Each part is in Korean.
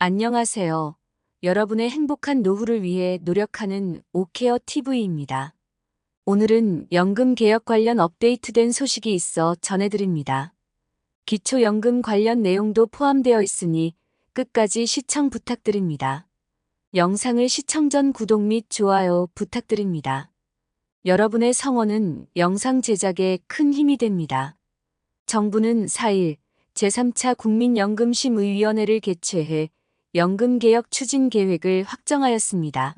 안녕하세요. 여러분의 행복한 노후를 위해 노력하는 오케어 TV입니다. 오늘은 연금 개혁 관련 업데이트된 소식이 있어 전해드립니다. 기초연금 관련 내용도 포함되어 있으니 끝까지 시청 부탁드립니다. 영상을 시청 전 구독 및 좋아요 부탁드립니다. 여러분의 성원은 영상 제작에 큰 힘이 됩니다. 정부는 4일 제3차 국민연금심의위원회를 개최해 연금개혁 추진 계획을 확정하였습니다.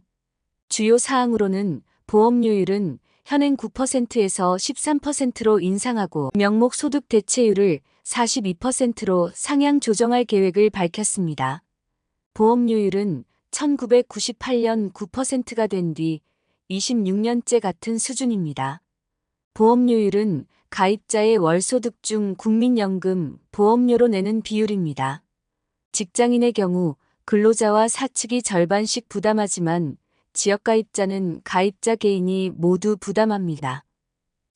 주요 사항으로는 보험료율은 현행 9%에서 13%로 인상하고 명목소득 대체율을 42%로 상향 조정할 계획을 밝혔습니다. 보험료율은 1998년 9%가 된 뒤 26년째 같은 수준입니다. 보험료율은 가입자의 월소득 중 국민연금 보험료로 내는 비율입니다. 직장인의 경우 근로자와 사측이 절반씩 부담하지만 지역가입자는 가입자 개인이 모두 부담합니다.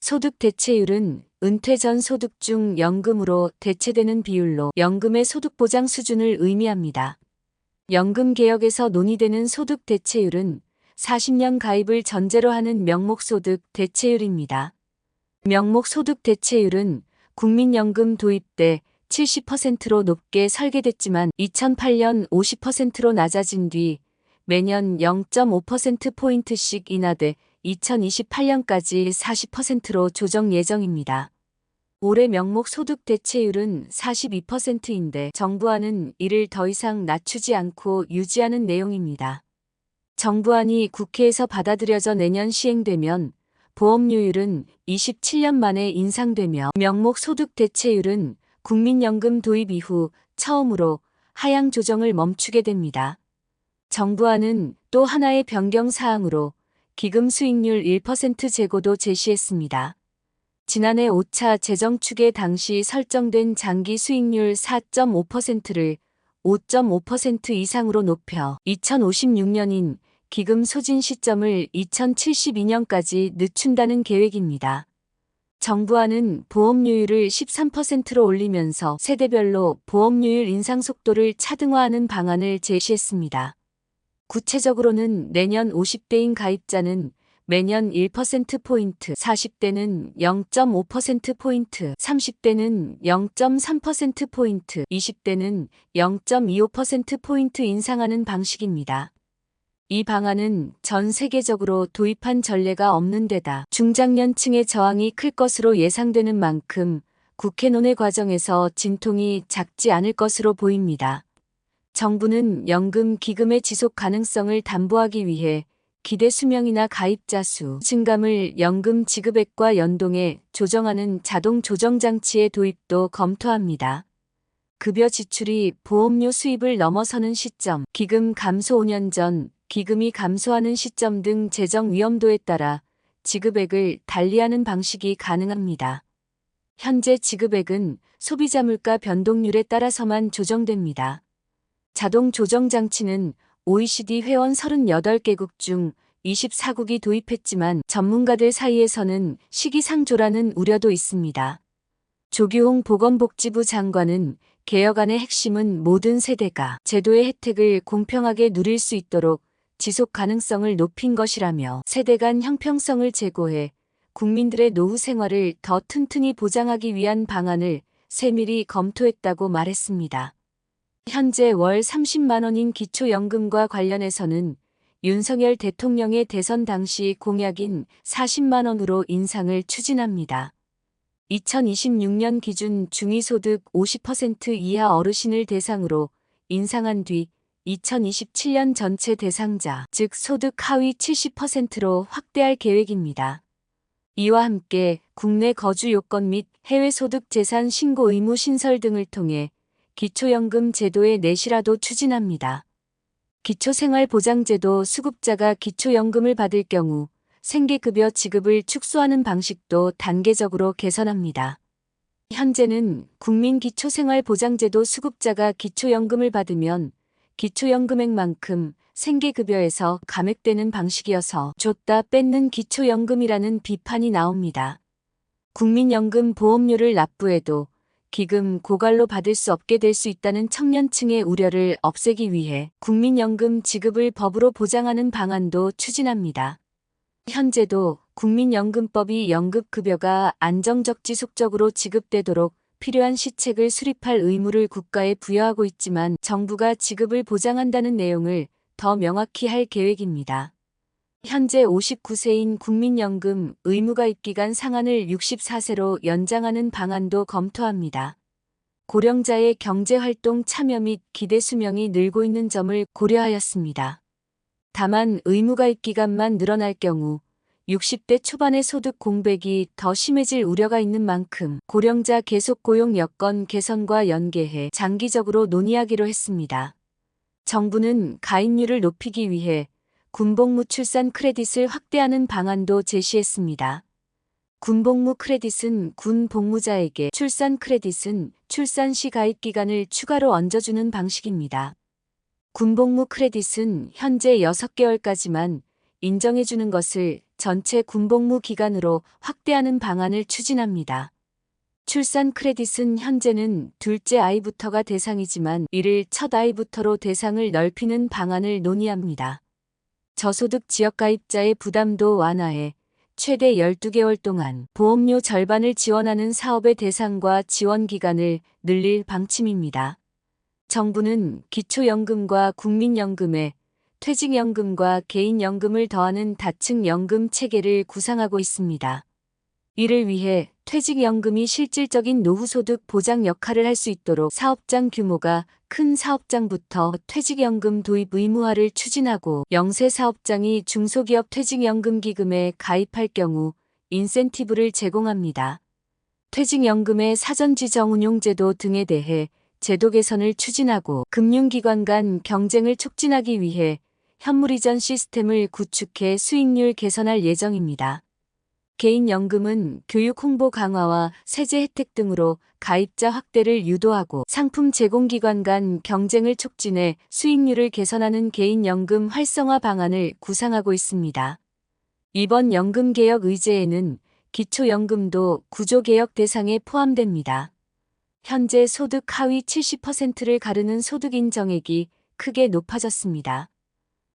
소득 대체율은 은퇴 전 소득 중 연금으로 대체되는 비율로 연금의 소득보장 수준을 의미합니다. 연금 개혁에서 논의되는 소득 대체율은 40년 가입을 전제로 하는 명목소득 대체율입니다. 명목소득 대체율은 국민연금 도입 때 70%로 높게 설계됐지만 2008년 50%로 낮아진 뒤 매년 0.5%포인트씩 인하돼 2028년까지 40%로 조정 예정입니다. 올해 명목소득 대체율은 42%인데 정부안은 이를 더 이상 낮추지 않고 유지하는 내용입니다. 정부안이 국회에서 받아들여져 내년 시행되면 보험료율은 27년 만에 인상되며 명목소득 대체율은 국민연금 도입 이후 처음으로 하향 조정을 멈추게 됩니다. 정부안은 또 하나의 변경 사항으로 기금 수익률 1% 제고도 제시했습니다. 지난해 5차 재정축의 당시 설정된 장기 수익률 4.5%를 5.5% 이상으로 높여 2056년인 기금 소진 시점을 2072년까지 늦춘다는 계획입니다. 정부안은 보험료율을 13%로 올리면서 세대별로 보험료율 인상 속도를 차등화하는 방안을 제시했습니다. 구체적으로는 내년 50대인 가입자는 매년 1%포인트, 40대는 0.5%포인트, 30대는 0.3%포인트, 20대는 0.25%포인트 인상하는 방식입니다. 이 방안은 전 세계적으로 도입한 전례가 없는 데다 중장년층의 저항이 클 것으로 예상되는 만큼 국회 논의 과정에서 진통이 작지 않을 것으로 보입니다. 정부는 연금 기금의 지속 가능성을 담보하기 위해 기대 수명이나 가입자 수 증감을 연금 지급액과 연동해 조정하는 자동 조정 장치의 도입도 검토합니다. 급여 지출이 보험료 수입을 넘어서는 시점, 기금 감소 5년 전, 기금이 감소하는 시점 등 재정 위험도에 따라 지급액을 달리하는 방식이 가능합니다. 현재 지급액은 소비자 물가 변동률에 따라서만 조정됩니다. 자동 조정 장치는 OECD 회원 38개국 중 24국이 도입했지만 전문가들 사이에서는 시기상조라는 우려도 있습니다. 조규홍 보건복지부 장관은 개혁안의 핵심은 모든 세대가 제도의 혜택을 공평하게 누릴 수 있도록 지속 가능성을 높인 것이라며 세대 간 형평성을 제고해 국민들의 노후 생활을 더 튼튼히 보장하기 위한 방안을 세밀히 검토했다고 말했습니다. 현재 월 30만 원인 기초연금과 관련해서는 윤석열 대통령의 대선 당시 공약인 40만 원으로 인상을 추진합니다. 2026년 기준 중위소득 50% 이하 어르신을 대상으로 인상한 뒤 2027년 전체 대상자, 즉 소득 하위 70%로 확대할 계획입니다. 이와 함께 국내 거주 요건 및 해외 소득 재산 신고 의무 신설 등을 통해 기초연금 제도의 내실화도 추진합니다. 기초생활보장제도 수급자가 기초연금을 받을 경우 생계급여 지급을 축소하는 방식도 단계적으로 개선합니다. 현재는 국민기초생활보장제도 수급자가 기초연금을 받으면 기초연금액만큼 생계급여에서 감액되는 방식이어서 줬다 뺏는 기초연금이라는 비판이 나옵니다. 국민연금 보험료를 납부해도 기금 고갈로 받을 수 없게 될 수 있다는 청년층의 우려를 없애기 위해 국민연금 지급을 법으로 보장하는 방안도 추진합니다. 현재도 국민연금법이 연금급여가 안정적지속적으로 지급되도록 필요한 시책을 수립할 의무를 국가에 부여하고 있지만 정부가 지급을 보장한다는 내용을 더 명확히 할 계획입니다. 현재 59세인 국민연금 의무가입기간 상한을 64세로 연장하는 방안도 검토합니다. 고령자의 경제활동 참여 및 기대 수명이 늘고 있는 점을 고려하였습니다. 다만 의무가입 기간만 늘어날 경우 60대 초반의 소득 공백이 더 심해질 우려가 있는 만큼 고령자 계속 고용 여건 개선과 연계해 장기적으로 논의하기로 했습니다. 정부는 가입률을 높이기 위해 군복무 출산 크레딧을 확대하는 방안도 제시했습니다. 군복무 크레딧은 군 복무자에게, 출산 크레딧은 출산 시 가입 기간을 추가로 얹어주는 방식입니다. 군복무 크레딧은 현재 6개월까지만 인정해주는 것을 전체 군복무 기간으로 확대하는 방안을 추진합니다. 출산 크레딧은 현재는 둘째 아이부터가 대상이지만 이를 첫 아이부터로 대상을 넓히는 방안을 논의합니다. 저소득 지역 가입자의 부담도 완화해 최대 12개월 동안 보험료 절반을 지원하는 사업의 대상과 지원 기간을 늘릴 방침입니다. 정부는 기초연금과 국민연금에 퇴직연금과 개인연금을 더하는 다층 연금 체계를 구상하고 있습니다. 이를 위해 퇴직연금이 실질적인 노후소득 보장 역할을 할 수 있도록 사업장 규모가 큰 사업장부터 퇴직연금 도입 의무화를 추진하고 영세 사업장이 중소기업 퇴직연금기금에 가입할 경우 인센티브를 제공합니다. 퇴직연금의 사전지정 운용제도 등에 대해 제도 개선을 추진하고 금융기관 간 경쟁을 촉진하기 위해 현물이전 시스템을 구축해 수익률 개선할 예정입니다. 개인연금은 교육 홍보 강화와 세제 혜택 등으로 가입자 확대를 유도하고 상품 제공기관 간 경쟁을 촉진해 수익률을 개선하는 개인연금 활성화 방안을 구상하고 있습니다. 이번 연금개혁 의제에는 기초연금도 구조개혁 대상에 포함됩니다. 현재 소득 하위 70%를 가르는 소득 인정액이 크게 높아졌습니다.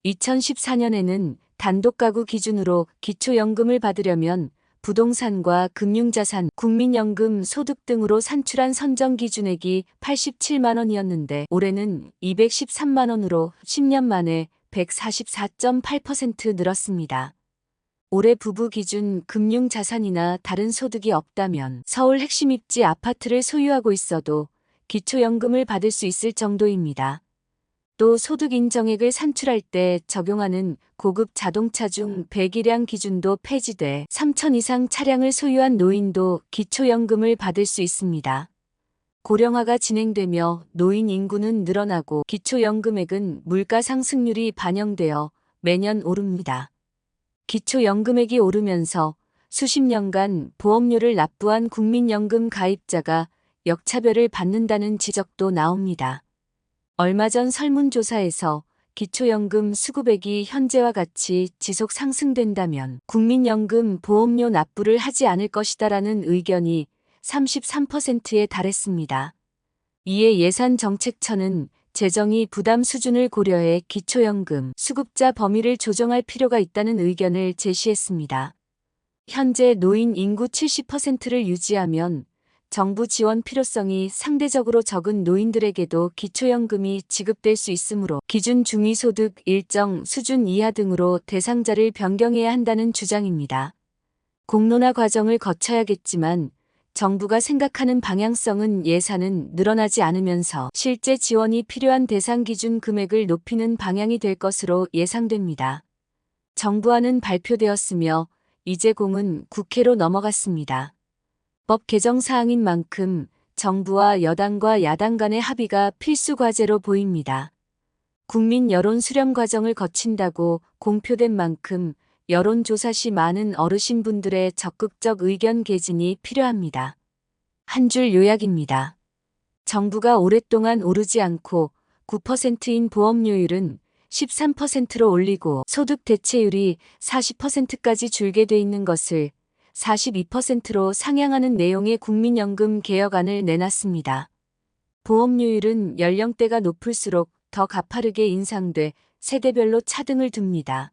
2014년에는 단독가구 기준으로 기초연금을 받으려면 부동산과 금융자산, 국민연금, 소득 등으로 산출한 선정 기준액이 87만 원이었는데 올해는 213만 원으로 10년 만에 144.8% 늘었습니다. 올해 부부 기준 금융자산이나 다른 소득이 없다면 서울 핵심 입지 아파트를 소유하고 있어도 기초연금을 받을 수 있을 정도입니다. 또 소득 인정액을 산출할 때 적용하는 고급 자동차 중 배기량 기준도 폐지돼 3천 이상 차량을 소유한 노인도 기초연금을 받을 수 있습니다. 고령화가 진행되며 노인 인구는 늘어나고 기초연금액은 물가 상승률이 반영되어 매년 오릅니다. 기초연금액이 오르면서 수십 년간 보험료를 납부한 국민연금 가입자가 역차별을 받는다는 지적도 나옵니다. 얼마 전 설문조사에서 기초연금 수급액이 현재와 같이 지속 상승된다면 국민연금 보험료 납부를 하지 않을 것이다라는 의견이 33%에 달했습니다. 이에 예산정책처는 재정이 부담 수준을 고려해 기초연금 수급자 범위를 조정할 필요가 있다는 의견을 제시했습니다. 현재 노인 인구 70%를 유지하면 정부 지원 필요성이 상대적으로 적은 노인들에게도 기초연금이 지급될 수 있으므로 기준 중위소득 일정 수준 이하 등으로 대상자를 변경해야 한다는 주장입니다. 공론화 과정을 거쳐야겠지만 정부가 생각하는 방향성은 예산은 늘어나지 않으면서 실제 지원이 필요한 대상 기준 금액을 높이는 방향이 될 것으로 예상됩니다. 정부안은 발표되었으며 이제 공은 국회로 넘어갔습니다. 법 개정 사항인 만큼 정부와 여당과 야당 간의 합의가 필수 과제로 보입니다. 국민 여론 수렴 과정을 거친다고 공표된 만큼 여론조사 시 많은 어르신분들의 적극적 의견 개진이 필요합니다. 한 줄 요약입니다. 정부가 오랫동안 오르지 않고 9%인 보험료율은 13%로 올리고 소득 대체율이 40%까지 줄게 돼 있는 것을 42%로 상향하는 내용의 국민연금 개혁안을 내놨습니다. 보험료율은 연령대가 높을수록 더 가파르게 인상돼 세대별로 차등을 둡니다.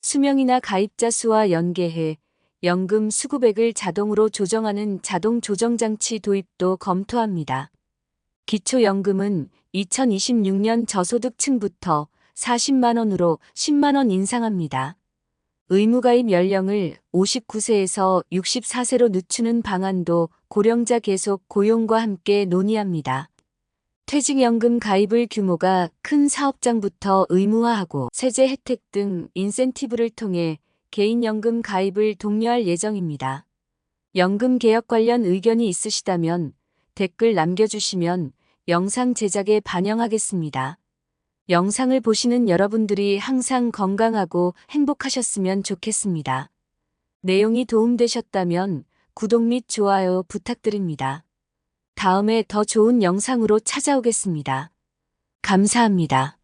수명이나 가입자 수와 연계해 연금 수급액을 자동으로 조정하는 자동 조정장치 도입도 검토합니다. 기초연금은 2026년 저소득층부터 40만 원으로 10만 원 인상합니다. 의무가입 연령을 59세에서 64세로 늦추는 방안도 고령자 계속 고용과 함께 논의합니다. 퇴직연금 가입을 규모가 큰 사업장부터 의무화하고 세제 혜택 등 인센티브를 통해 개인연금 가입을 독려할 예정입니다. 연금 개혁 관련 의견이 있으시다면 댓글 남겨주시면 영상 제작에 반영하겠습니다. 영상을 보시는 여러분들이 항상 건강하고 행복하셨으면 좋겠습니다. 내용이 도움되셨다면 구독 및 좋아요 부탁드립니다. 다음에 더 좋은 영상으로 찾아오겠습니다. 감사합니다.